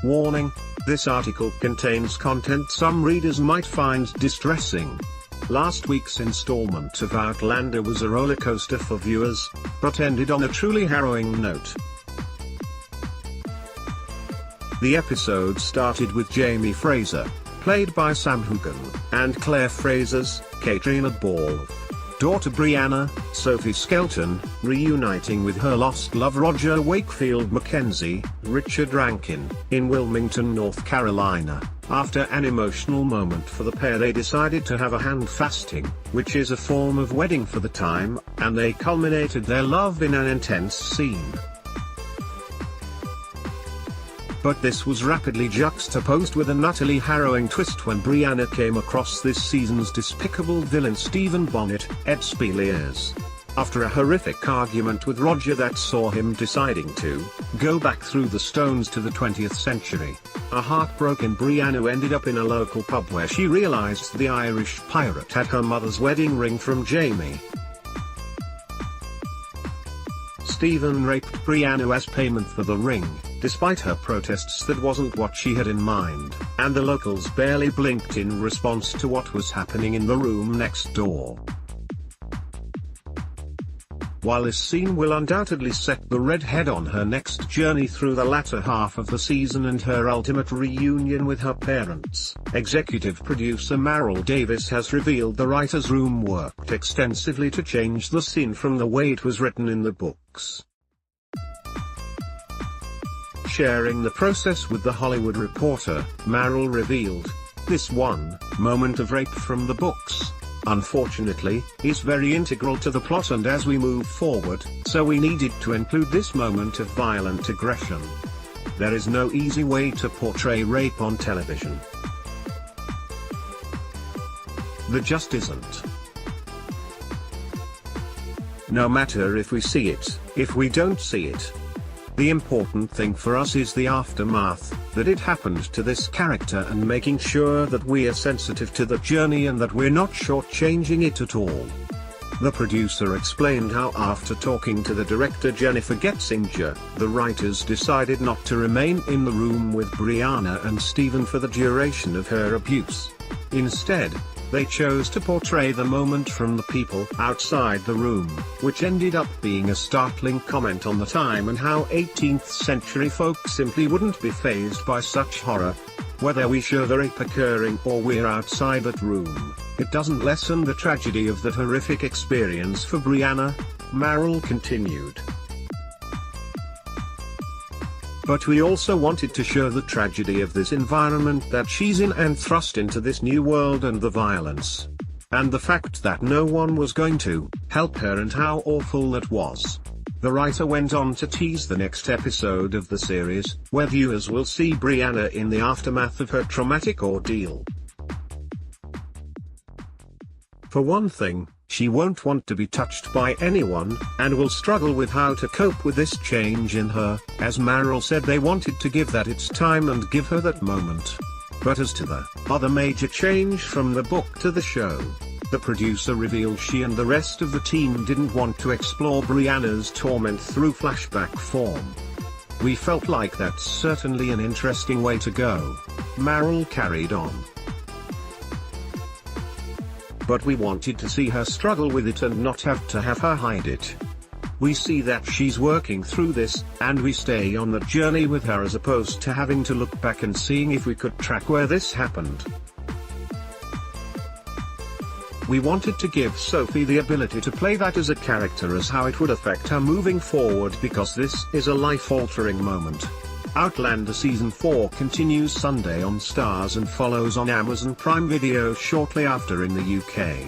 Warning: this article contains content some readers might find distressing. Last week's installment of Outlander was a roller coaster for viewers, but ended on a truly harrowing note. The episode started with Jamie Fraser, played by Sam Hugan, and Claire Fraser's, Katrina Ball, daughter Brianna, Sophie Skelton, reuniting with her lost love Roger Wakefield Mackenzie, Richard Rankin, in Wilmington, North Carolina. After an emotional moment for the pair, they decided to have a hand-fasting, which is a form of wedding for the time, and they culminated their love in an intense scene. But this was rapidly juxtaposed with an utterly harrowing twist when Brianna came across this season's despicable villain Stephen Bonnet, Ed Speleers. After a horrific argument with Roger that saw him deciding to go back through the stones to the 20th century, a heartbroken Brianna ended up in a local pub where she realized the Irish pirate had her mother's wedding ring from Jamie. Stephen raped Brianna as payment for the ring, despite her protests that wasn't what she had in mind, and the locals barely blinked in response to what was happening in the room next door. While this scene will undoubtedly set the redhead on her next journey through the latter half of the season and her ultimate reunion with her parents, executive producer Maril Davis has revealed the writer's room worked extensively to change the scene from the way it was written in the books. Sharing the process with The Hollywood Reporter, Maril revealed, "This one moment of rape from the books, unfortunately, is very integral to the plot and as we move forward, so we needed to include this moment of violent aggression. There is no easy way to portray rape on television. There just isn't. No matter if we see it, if we don't see it. The important thing for us is the aftermath, that it happened to this character and making sure that we are sensitive to the journey and that we're not shortchanging it at all." The producer explained how after talking to the director Jennifer Getzinger, the writers decided not to remain in the room with Brianna and Stephen for the duration of her abuse. Instead, they chose to portray the moment from the people outside the room, which ended up being a startling comment on the time and how 18th century folk simply wouldn't be fazed by such horror. Whether we show the rape occurring or we're outside that room, it doesn't lessen the tragedy of that horrific experience for Brianna, Maril continued. But we also wanted to show the tragedy of this environment that she's in and thrust into this new world and the violence. And the fact that no one was going to help her and how awful that was. The writer went on to tease the next episode of the series, where viewers will see Brianna in the aftermath of her traumatic ordeal. For one thing, she won't want to be touched by anyone, and will struggle with how to cope with this change in her. As Maril said, they wanted to give that its time and give her that moment. But as to the other major change from the book to the show, the producer revealed she and the rest of the team didn't want to explore Brianna's torment through flashback form. "We felt like that's certainly an interesting way to go," Maril carried on. "But we wanted to see her struggle with it and not have to have her hide it. We see that she's working through this, and we stay on that journey with her as opposed to having to look back and seeing if we could track where this happened. We wanted to give Sophie the ability to play that as a character as how it would affect her moving forward because this is a life-altering moment." Outlander Season 4 continues Sunday on Stars and follows on Amazon Prime Video shortly after in the UK.